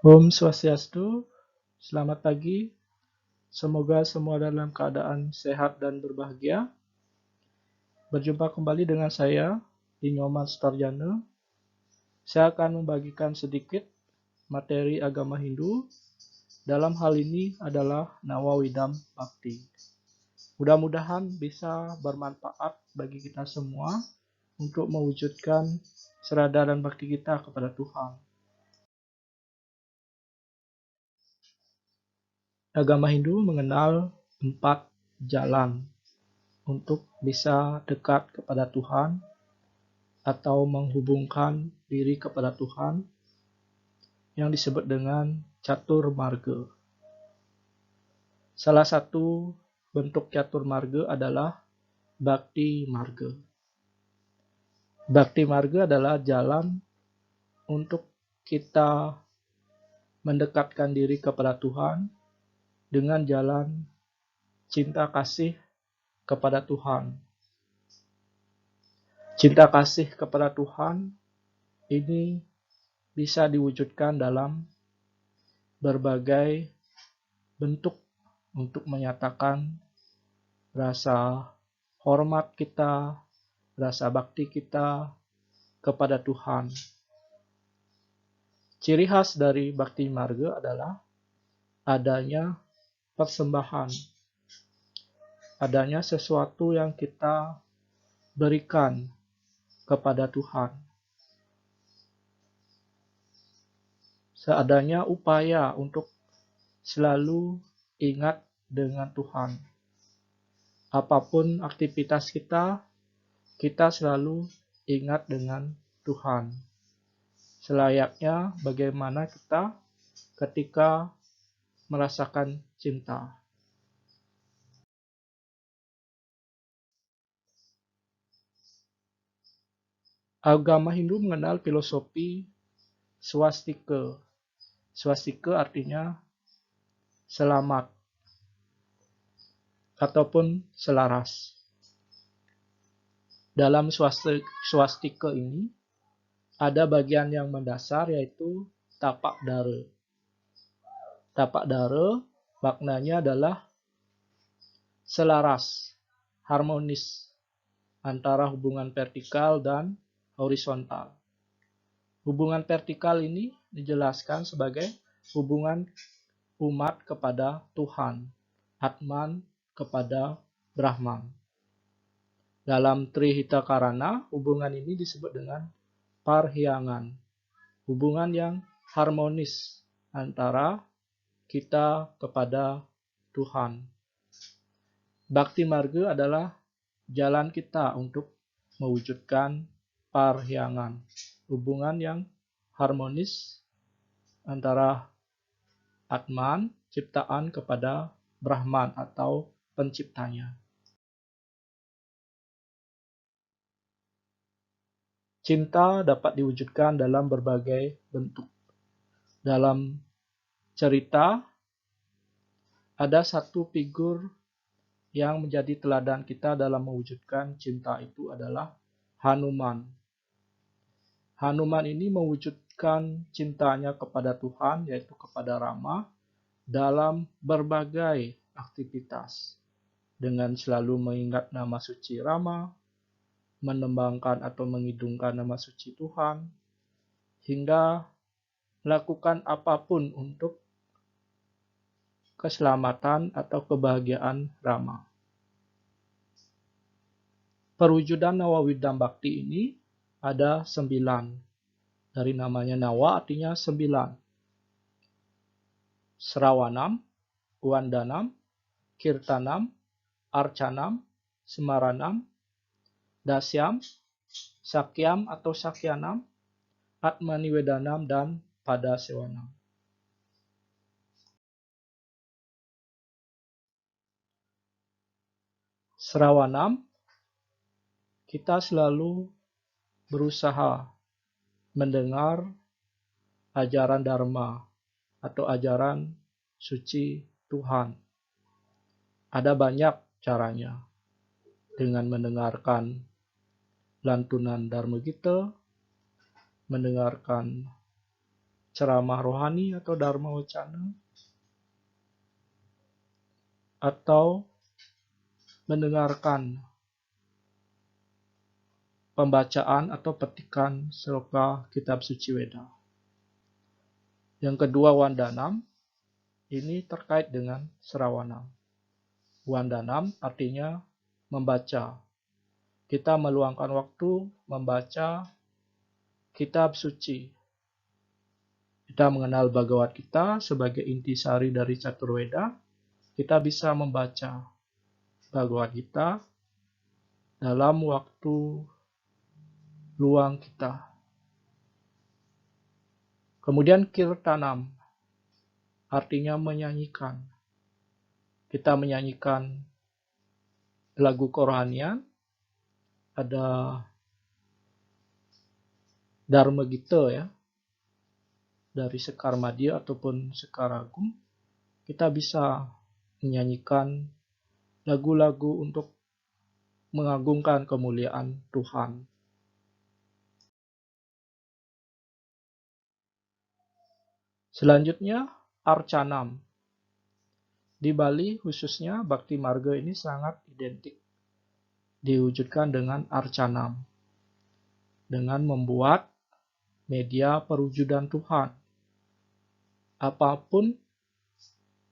Om Swastiastu, selamat pagi. Semoga semua dalam keadaan sehat dan berbahagia. Berjumpa kembali dengan saya, Inyoman Sutarjana. Saya akan membagikan sedikit materi agama Hindu. Dalam hal ini adalah Nawawidam Bhakti. Mudah-mudahan bisa bermanfaat bagi kita semua untuk mewujudkan serada dan bakti kita kepada Tuhan. Agama Hindu mengenal 4 jalan untuk bisa dekat kepada Tuhan atau menghubungkan diri kepada Tuhan yang disebut dengan catur marga. Salah satu bentuk catur marga adalah Bhakti marga. Bhakti marga adalah jalan untuk kita mendekatkan diri kepada Tuhan dengan jalan cinta kasih kepada Tuhan. Cinta kasih kepada Tuhan ini bisa diwujudkan dalam berbagai bentuk untuk menyatakan rasa hormat kita, rasa bakti kita kepada Tuhan. Ciri khas dari Bhakti Marga adalah adanya persembahan, adanya sesuatu yang kita berikan kepada Tuhan. Seadanya upaya untuk selalu ingat dengan Tuhan. Apapun aktivitas kita, kita selalu ingat dengan Tuhan. Selayaknya bagaimana kita ketika merasakan cinta. Agama Hindu mengenal filosofi swastika. Swastika artinya selamat ataupun selaras. Dalam swastika ini ada bagian yang mendasar yaitu tapak dara. Tapak dara maknanya adalah selaras, harmonis antara hubungan vertikal dan horizontal. Hubungan vertikal ini dijelaskan sebagai hubungan umat kepada Tuhan, Atman kepada Brahman. Dalam Trihita Karana, hubungan ini disebut dengan parhyangan, hubungan yang harmonis antara kita kepada Tuhan. Bhakti Marga adalah jalan kita untuk mewujudkan parhyangan, hubungan yang harmonis antara Atman, ciptaan kepada Brahman atau penciptanya. Cinta dapat diwujudkan dalam berbagai bentuk. Dalam cerita, ada satu figur yang menjadi teladan kita dalam mewujudkan cinta itu adalah Hanuman. Hanuman ini mewujudkan cintanya kepada Tuhan, yaitu kepada Rama, dalam berbagai aktivitas. Dengan selalu mengingat nama suci Rama, menembangkan atau mengidungkan nama suci Tuhan, hingga melakukan apapun untuk keselamatan atau kebahagiaan Rama. Perwujudan Nawawidam Bhakti ini ada 9. Dari namanya Nawa artinya 9. Srawanam, Wandanam, Kirtanam, Arcanam, Semaranam, Dasyam, Sakyam atau Sakyanam, Atmaniwedanam, dan Padasewanam. Srawanam, kita selalu berusaha mendengar ajaran Dharma atau ajaran suci Tuhan. Ada banyak caranya, dengan mendengarkan lantunan Dharma Gita, mendengarkan ceramah rohani atau dharma wacana, atau mendengarkan pembacaan atau petikan sloka kitab suci Weda. Yang kedua, Wandanam, ini terkait dengan Srawanam. Wandanam artinya membaca. Kita meluangkan waktu membaca kitab suci. Kita mengenal Bhagavad Gita sebagai intisari dari Caturveda. Kita bisa membaca Bhagavad Gita dalam waktu luang kita. Kemudian Kirtanam artinya menyanyikan. Kita menyanyikan lagu kerohanian, ada Dharma Gita ya, dari Sekar Madya ataupun Sekar Agung. Kita bisa menyanyikan lagu-lagu untuk mengagungkan kemuliaan Tuhan. Selanjutnya, Arcanam. Di Bali khususnya Bhakti Marga ini sangat identik diwujudkan dengan Arcanam, dengan membuat media perwujudan Tuhan. Apapun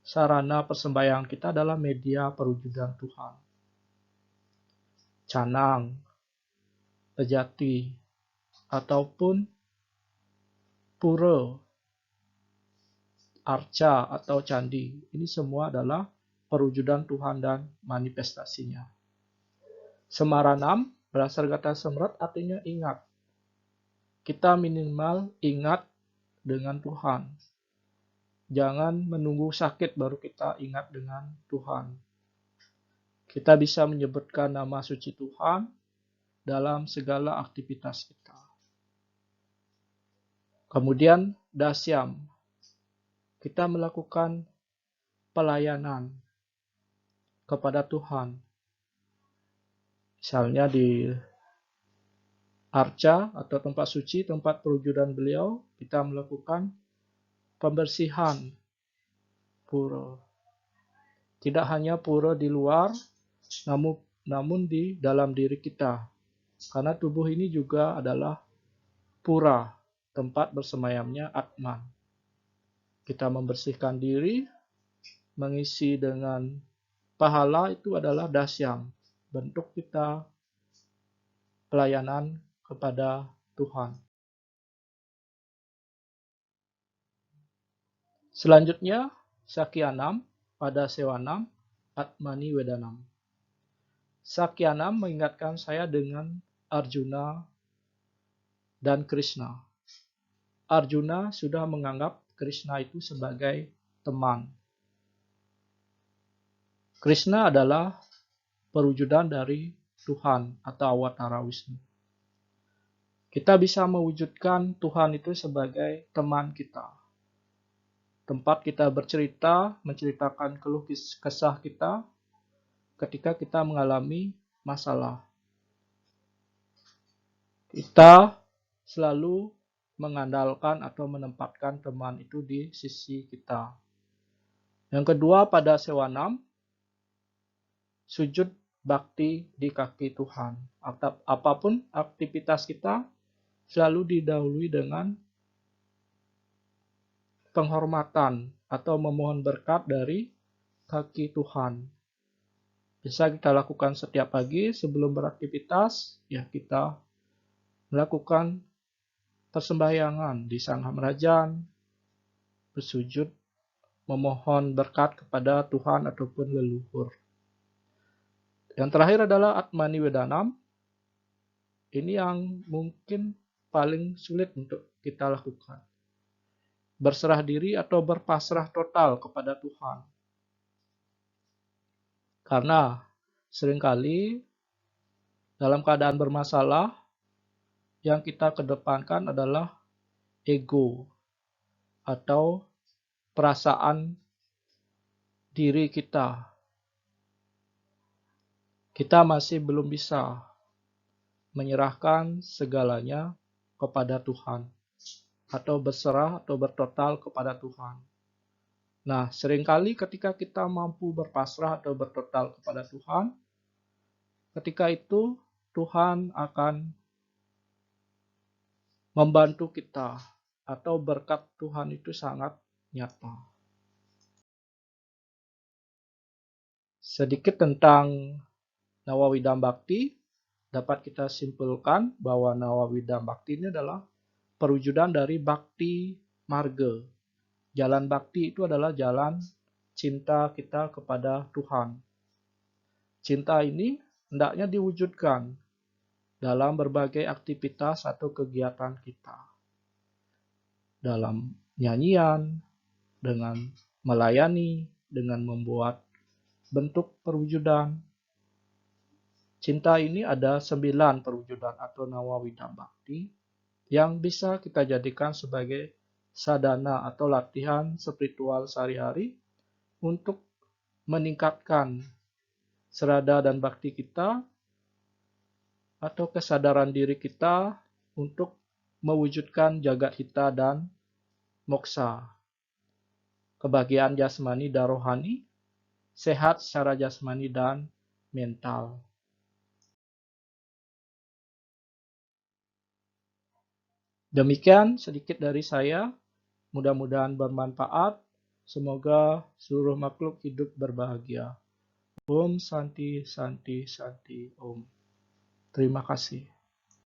sarana persembahyaan kita adalah media perwujudan Tuhan. Canang, pejati, ataupun pura, arca atau candi. Ini semua adalah perwujudan Tuhan dan manifestasinya. Semaranam berasal kata semrat artinya ingat. Kita minimal ingat dengan Tuhan. Jangan menunggu sakit baru kita ingat dengan Tuhan. Kita bisa menyebutkan nama suci Tuhan dalam segala aktivitas kita. Kemudian dasyam. Kita melakukan pelayanan kepada Tuhan. Misalnya di arca atau tempat suci, tempat perwujudan beliau, kita melakukan pembersihan pura. Tidak hanya pura di luar, namun di dalam diri kita. Karena tubuh ini juga adalah pura, tempat bersemayamnya Atman. Kita membersihkan diri, mengisi dengan pahala itu adalah dasyam, bentuk kita pelayanan kepada Tuhan. Selanjutnya, Sakyanam pada Sewanam, Atmani Wedanam. Sakyanam mengingatkan saya dengan Arjuna dan Krishna. Arjuna sudah menganggap Krishna itu sebagai teman. Krishna adalah perwujudan dari Tuhan atau Awatara Wisnu. Kita bisa mewujudkan Tuhan itu sebagai teman kita. Tempat kita bercerita, menceritakan keluh kesah kita ketika kita mengalami masalah. Kita selalu mengandalkan atau menempatkan teman itu di sisi kita. Yang kedua, pada Sewanam, sujud bakti di kaki Tuhan. Apapun aktivitas kita selalu didahului dengan penghormatan atau memohon berkat dari kaki Tuhan. Bisa kita lakukan setiap pagi sebelum beraktivitas, ya kita melakukan persembahyangan di Sang Hamrajan, bersujud, memohon berkat kepada Tuhan ataupun leluhur. Yang terakhir adalah Atmani Wedanam. Ini yang mungkin paling sulit untuk kita lakukan. Berserah diri atau berpasrah total kepada Tuhan. Karena seringkali dalam keadaan bermasalah, yang kita kedepankan adalah ego atau perasaan diri kita. Kita masih belum bisa menyerahkan segalanya kepada Tuhan. atau berserah atau bertotal kepada Tuhan. Nah, seringkali ketika kita mampu berpasrah atau bertotal kepada Tuhan, ketika itu Tuhan akan membantu kita atau berkat Tuhan itu sangat nyata. Sedikit tentang Nawawidam Bhakti, dapat kita simpulkan bahwa Nawawidam Bhakti ini adalah perwujudan dari Bhakti Marga. Jalan Bhakti itu adalah jalan cinta kita kepada Tuhan. Cinta ini hendaknya diwujudkan dalam berbagai aktivitas atau kegiatan kita. Dalam nyanyian, dengan melayani, dengan membuat bentuk perwujudan. Cinta ini ada 9 perwujudan atau Nawawidam Bhakti yang bisa kita jadikan sebagai sadana atau latihan spiritual sehari-hari untuk meningkatkan serada dan bakti kita atau kesadaran diri kita untuk mewujudkan jagat hita dan moksa. Kebahagiaan jasmani dan rohani, sehat secara jasmani dan mental. Demikian sedikit dari saya, mudah-mudahan bermanfaat. Semoga seluruh makhluk hidup berbahagia. Om Santi Santi Santi Om. Terima kasih.